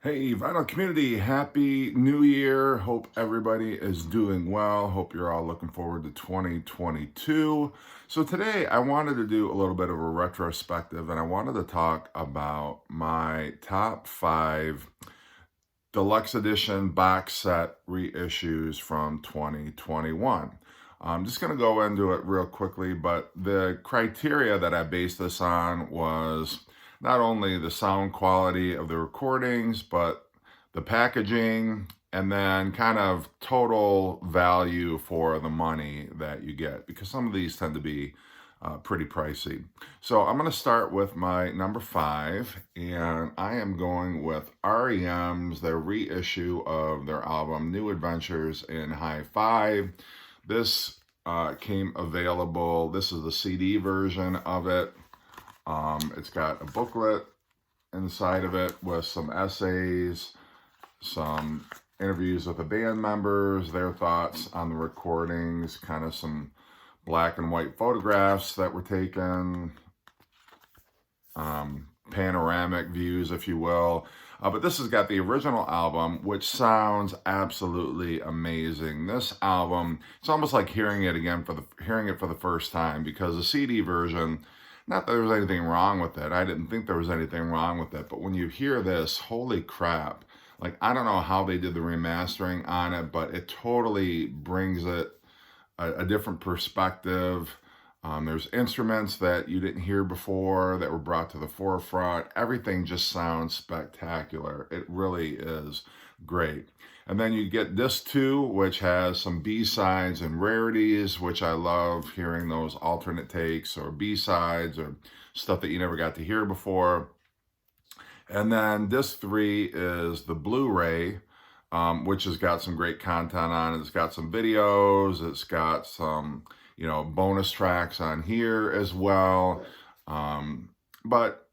Hey, Vinyl Community, Happy New Year. Hope everybody is doing well. Hope you're all looking forward to 2022. So, today I wanted to do a little bit of a retrospective and I wanted to talk about my top five deluxe edition box set reissues from 2021. I'm just going to go into it real quickly, but the criteria that I based this on was not only the sound quality of the recordings, but the packaging, and then kind of total value for the money that you get, because some of these tend to be pretty pricey. So I'm going to start with my number five, and I am going with REM's, their reissue of their album New Adventures in Hi-Fi. This came available. This is the CD version of it. It's got a booklet inside of it with some essays, some interviews with the band members, their thoughts on the recordings, kind of some black and white photographs that were taken, panoramic views, if you will. But this has got the original album, which sounds absolutely amazing. This album, it's almost like hearing it for the first time, because the CD version, not that there was anything wrong with it. I didn't think there was anything wrong with it. But when you hear this, holy crap. Like, I don't know how they did the remastering on it, but it totally brings it a different perspective. There's instruments that you didn't hear before that were brought to the forefront. Everything just sounds spectacular. It really is great. And then you get disc two, which has some B-sides and rarities, which I love hearing those alternate takes or B-sides or stuff that you never got to hear before. And then disc three is the Blu-ray, which has got some great content on it. It's got some videos. It's got some, bonus tracks on here as well. But,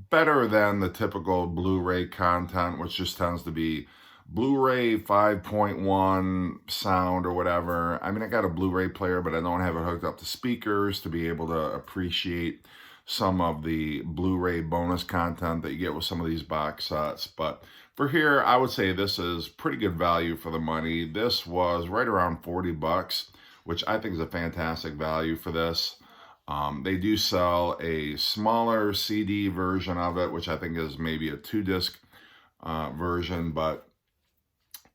better than the typical Blu-ray content, which just tends to be Blu-ray 5.1 sound or whatever. I mean, I got a Blu-ray player, but I don't have it hooked up to speakers to be able to appreciate some of the Blu-ray bonus content that you get with some of these box sets. But for here, I would say this is pretty good value for the money. This was right around 40 bucks, which I think is a fantastic value for this. They do sell a smaller CD version of it, which I think is maybe a 2-disc version, but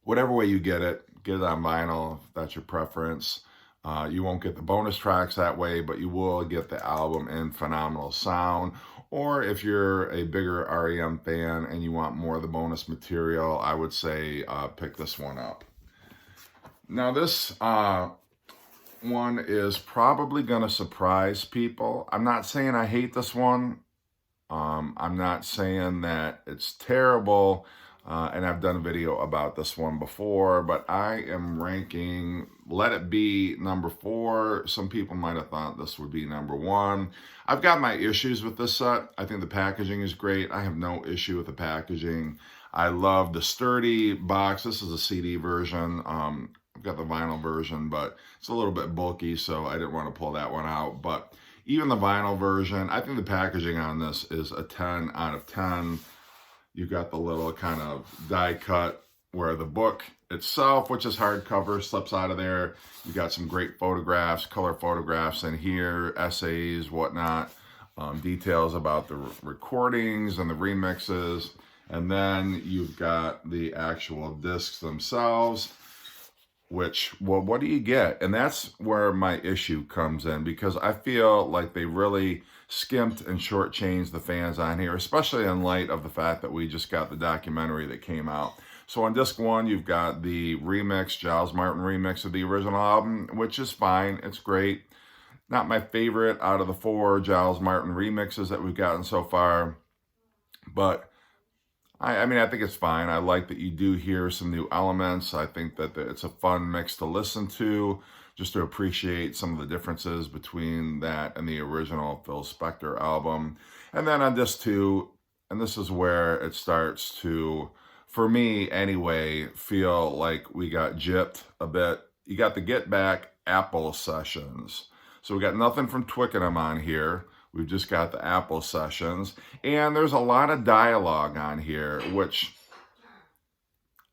whatever way you get it on vinyl if that's your preference. You won't get the bonus tracks that way, but you will get the album in phenomenal sound. Or if you're a bigger REM fan and you want more of the bonus material, I would say pick this one up. Now this one is probably going to surprise people. I'm not saying I hate this one. I'm not saying that it's terrible. And I've done a video about this one before, but I am ranking Let It Be number 4. Some people might have thought this would be number 1. I've got my issues with this set. I think the packaging is great. I have no issue with the packaging. I love the sturdy box. This is a CD version. I've got the vinyl version, but it's a little bit bulky, so I didn't want to pull that one out. But even the vinyl version, I think the packaging on this is a 10 out of 10. You've got the little kind of die cut where the book itself, which is hardcover, slips out of there. You've got some great photographs, color photographs in here, essays, whatnot, details about the recordings and the remixes. And then you've got the actual discs themselves, which, well, what do you get? And that's where my issue comes in, because I feel like they really skimped and shortchanged the fans on here, especially in light of the fact that we just got the documentary that came out. So on disc 1, you've got the remix, Giles Martin remix of the original album, which is fine. It's great. Not my favorite out of the 4 Giles Martin remixes that we've gotten so far, but I mean, I think it's fine. I like that you do hear some new elements. I think that it's a fun mix to listen to, just to appreciate some of the differences between that and the original Phil Spector album. And then on disc 2, and this is where it starts to, for me anyway, feel like we got gypped a bit. You got the Get Back Apple sessions. So we got nothing from Twickenham on here. We've just got the Apple sessions. And there's a lot of dialogue on here, which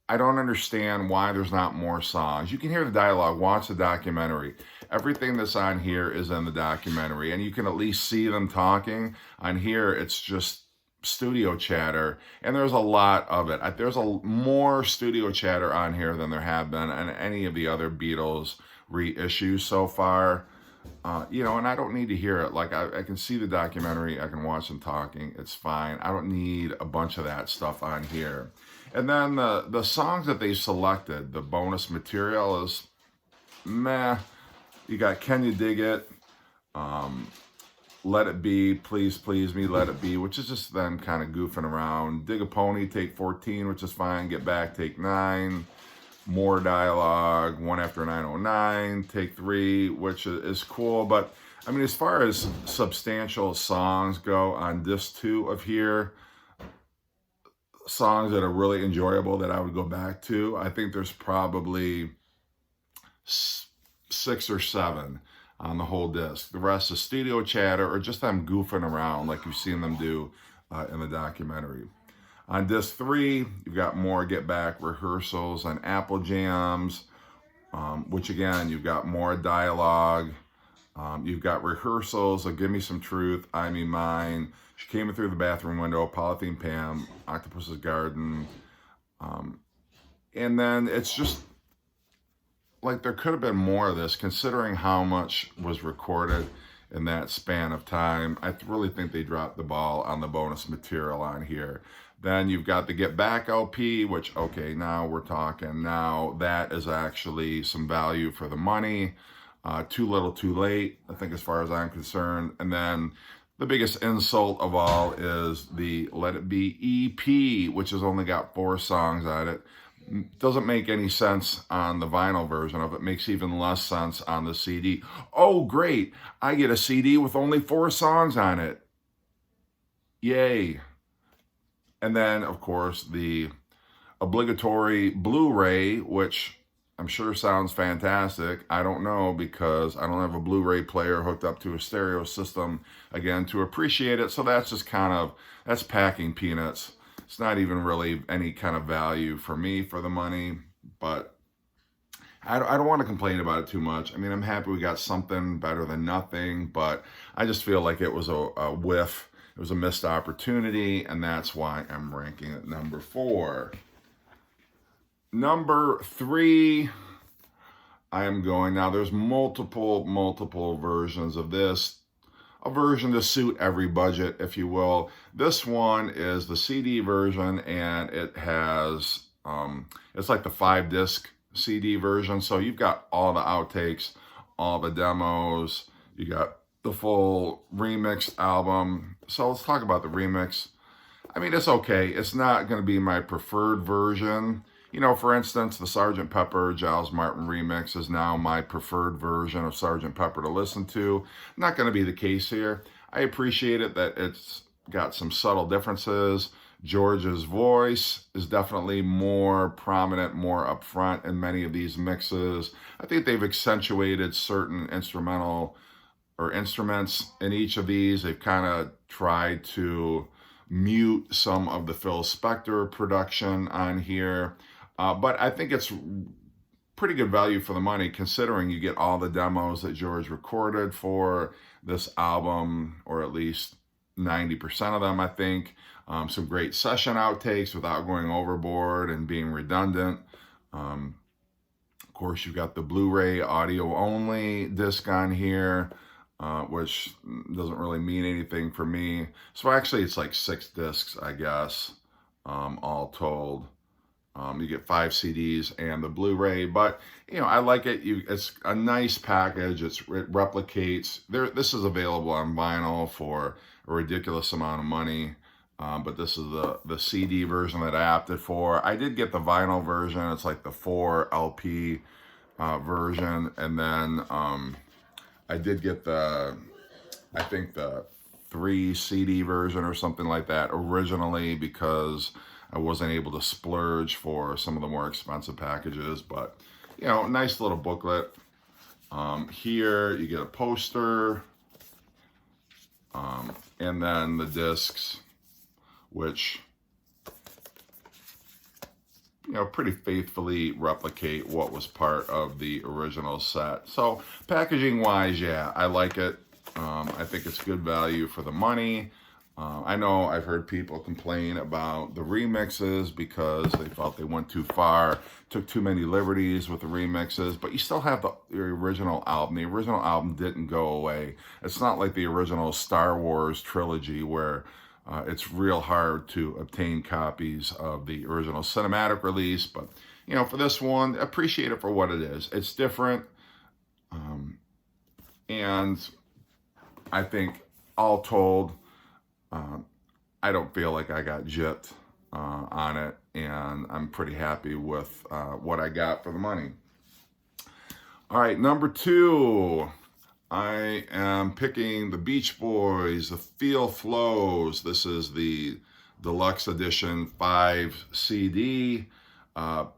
I don't understand why there's not more songs. You can hear the dialogue, watch the documentary. Everything that's on here is in the documentary, and you can at least see them talking. On here, it's just studio chatter, and there's a lot of it. There's more studio chatter on here than there have been on any of the other Beatles reissues so far. And I don't need to hear it. Like, I can see the documentary, I can watch them talking, it's fine. I don't need a bunch of that stuff on here. And then the songs that they selected, the bonus material is meh. You got Can You Dig It? Let It Be, Please Please Me, Let It Be, which is just them kind of goofing around. Dig a Pony, take 14, which is fine. Get Back, take 9. More Dialogue, One After 909, take 3, which is cool. But I mean, as far as substantial songs go on disc 2 of here, songs that are really enjoyable that I would go back to, I think there's probably 6 or 7 on the whole disc. The rest is studio chatter or just them goofing around like you've seen them do in the documentary. On disc 3, you've got more Get Back rehearsals and Apple Jams, which again, you've got more dialogue. You've got rehearsals of Give Me Some Truth, I Me Mine, She Came In Through the Bathroom Window, Polythene Pam, Octopus's Garden. And then it's just like there could have been more of this considering how much was recorded in that span of time. I really think they dropped the ball on the bonus material on here. Then you've got the Get Back LP, which, okay, now we're talking. Now that is actually some value for the money. Too Little Too Late, I think, as far as I'm concerned. And then the biggest insult of all is the Let It Be EP, which has only got 4 songs on it. Doesn't make any sense on the vinyl version of it. Makes even less sense on the CD. Oh, great. I get a CD with only 4 songs on it. Yay. And then, of course, the obligatory Blu-ray, which I'm sure sounds fantastic. I don't know because I don't have a Blu-ray player hooked up to a stereo system, again, to appreciate it. So that's just that's packing peanuts. It's not even really any kind of value for me for the money, but I don't want to complain about it too much. I mean, I'm happy we got something better than nothing, but I just feel like it was a whiff. It was a missed opportunity, and that's why I'm ranking it number 4. Number 3, I am going, now there's multiple versions of this. A version to suit every budget, if you will. This one is the CD version, and it has, it's like the 5-disc CD version. So you've got all the outtakes, all the demos, you got the full remixed album. So let's talk about the remix. I mean, it's okay. It's not going to be my preferred version. You know, for instance, the Sgt. Pepper Giles Martin remix is now my preferred version of Sgt. Pepper to listen to. Not going to be the case here. I appreciate it that it's got some subtle differences. George's voice is definitely more prominent, more upfront in many of these mixes. I think they've accentuated certain instrumental or instruments in each of these. They've kind of tried to mute some of the Phil Spector production on here. But I think it's pretty good value for the money considering you get all the demos that George recorded for this album, or at least 90% of them, I think. Some great session outtakes without going overboard and being redundant. Of course, you've got the Blu-ray audio only disc on here, which doesn't really mean anything for me. So actually it's like 6 discs, I guess, all told. You get 5 CDs and the Blu-ray, but you know, I like it. It's a nice package. It replicates. This is available on vinyl for a ridiculous amount of money, but this is the CD version that I opted for. I did get the vinyl version. It's like the 4 LP version, and then I did get I think the 3 CD version or something like that originally because I wasn't able to splurge for some of the more expensive packages, but you know, nice little booklet. Here you get a poster, and then the discs, which, you pretty faithfully replicate what was part of the original set. So packaging wise, yeah, I like it. I think it's good value for the money. I know I've heard people complain about the remixes because they felt they went too far, took too many liberties with the remixes, but you still have the original album. The original album didn't go away. It's not like the original Star Wars trilogy where it's real hard to obtain copies of the original cinematic release, but for this one, appreciate it for what it is. It's different, and I think all told, I don't feel like I got gypped on it, and I'm pretty happy with what I got for the money. All right, number 2. I am picking the Beach Boys, the Feel Flows. This is the deluxe edition 5 CD. I don't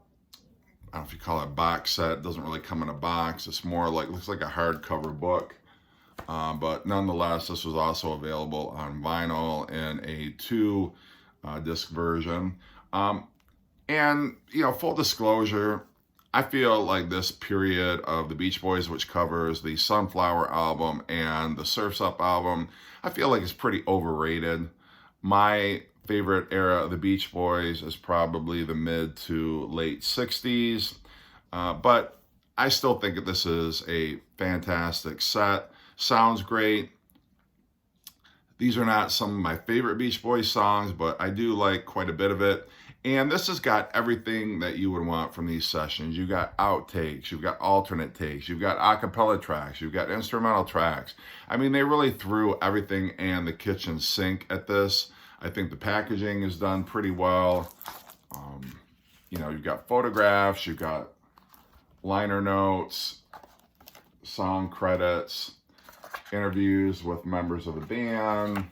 know if you call it box set. It doesn't really come in a box. It's more like, looks like a hardcover book. But nonetheless, this was also available on vinyl in a 2 disc version. And, full disclosure, I feel like this period of the Beach Boys, which covers the Sunflower album and the Surf's Up album, I feel like it's pretty overrated. My favorite era of the Beach Boys is probably the mid to late 60s. But I still think that this is a fantastic set. Sounds great. These are not some of my favorite Beach Boys songs, but I do like quite a bit of it. And this has got everything that you would want from these sessions. You've got outtakes, you've got alternate takes, you've got a cappella tracks, you've got instrumental tracks. I mean, they really threw everything and the kitchen sink at this. I think the packaging is done pretty well. You've got photographs, you've got liner notes, song credits, interviews with members of the band.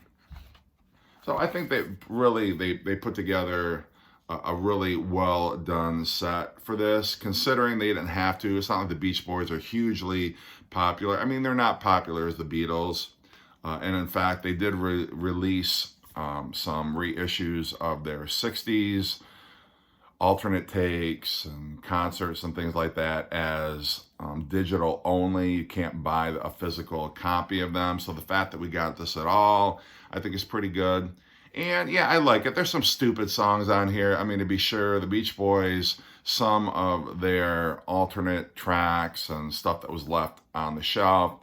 So I think they put together a really well done set for this, considering they didn't have to. It's not like the Beach Boys are hugely popular. I mean, they're not popular as the Beatles. And in fact, they did release some reissues of their 60s alternate takes and concerts and things like that as digital only. You can't buy a physical copy of them. So the fact that we got this at all, I think is pretty good. And yeah, I like it. There's some stupid songs on here. I mean, to be sure, the Beach Boys, some of their alternate tracks and stuff that was left on the shelf,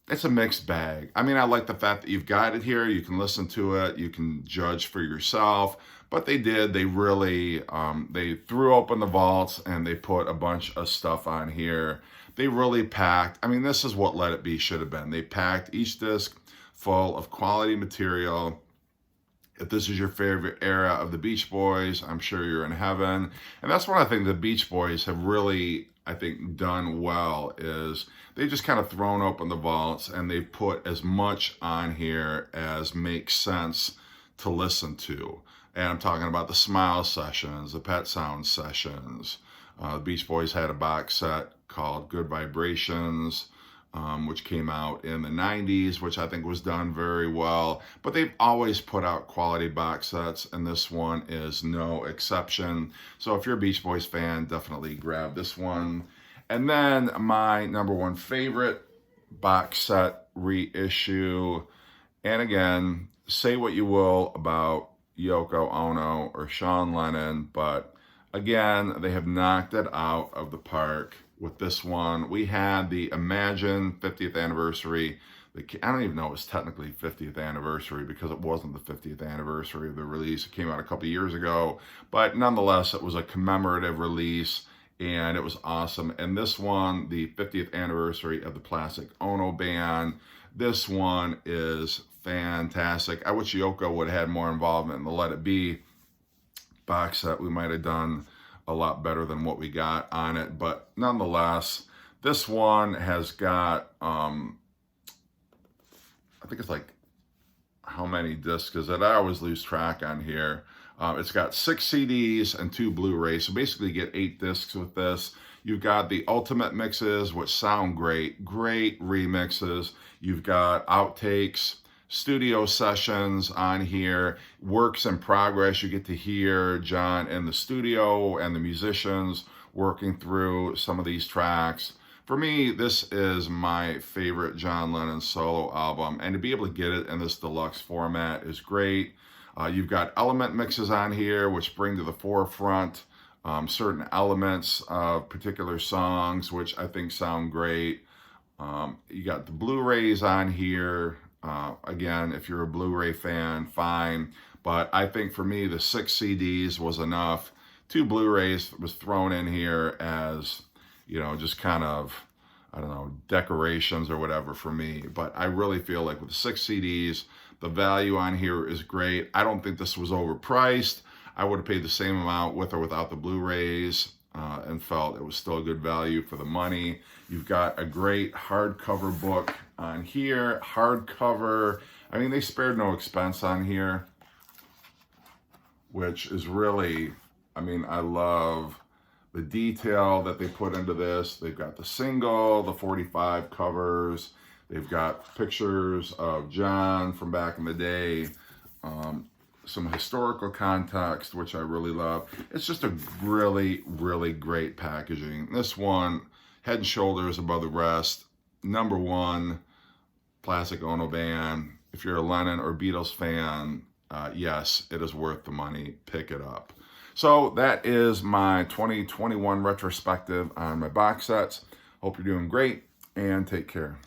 it's a mixed bag. I mean, I like the fact that you've got it here. You can listen to it. You can judge for yourself. But they really, they threw open the vaults and they put a bunch of stuff on here. They really packed. I mean, this is what Let It Be should have been. They packed each disc full of quality material. If this is your favorite era of the Beach Boys, I'm sure you're in heaven. And that's one I think the Beach Boys have really, I think, done well, is they just kind of thrown open the vaults and they put as much on here as makes sense to listen to. And I'm talking about the Smile sessions, the Pet Sounds sessions. The Beach Boys had a box set called Good Vibrations, which came out in the 90s, which I think was done very well. But they've always put out quality box sets, and this one is no exception. So if you're a Beach Boys fan, definitely grab this one. And then my number 1 favorite box set reissue. And again, say what you will about Yoko Ono or Sean Lennon, but again, they have knocked it out of the park with this one. We had the Imagine 50th anniversary. I don't even know it was technically 50th anniversary because it wasn't the 50th anniversary of the release. It came out a couple years ago, but nonetheless, it was a commemorative release and it was awesome. And this one, the 50th anniversary of the Plastic Ono Band, this one is fantastic. I wish Yoko would have had more involvement in the Let It Be box set. We might have done a lot better than what we got on it, but nonetheless, this one has got I think it's like, how many discs is it? I always lose track on here. It's got 6 CDs and 2 Blu-rays, so basically you get 8 discs with this. You've got the ultimate mixes, which sound great remixes. You've got outtakes, studio sessions on here, works in progress. You get to hear John in the studio and the musicians working through some of these tracks. For me, this is my favorite John Lennon solo album, and to be able to get it in this deluxe format is great. You've got element mixes on here, which bring to the forefront certain elements of particular songs, which I think sound great. You got the Blu-rays on here. Again, if you're a Blu-ray fan, fine. But I think for me, the 6 CDs was enough. 2 Blu-rays was thrown in here as, you know, just kind of, I don't know, decorations or whatever for me. But I really feel like with the 6 CDs, the value on here is great. I don't think this was overpriced. I would have paid the same amount with or without the Blu-rays and felt it was still a good value for the money. You've got a great hardcover book on here. Hardcover, I mean, they spared no expense on here, which is really, I mean, I love the detail that they put into this. They've got the single, the 45 covers. They've got pictures of John from back in the day. Some historical context, which I really love. It's just a really, really great packaging. This one, head and shoulders above the rest. #1 Plastic Ono band. If you're a Lennon or Beatles fan, yes, it is worth the money. Pick it up. So that is my 2021 retrospective on my box sets. Hope you're doing great, and take care.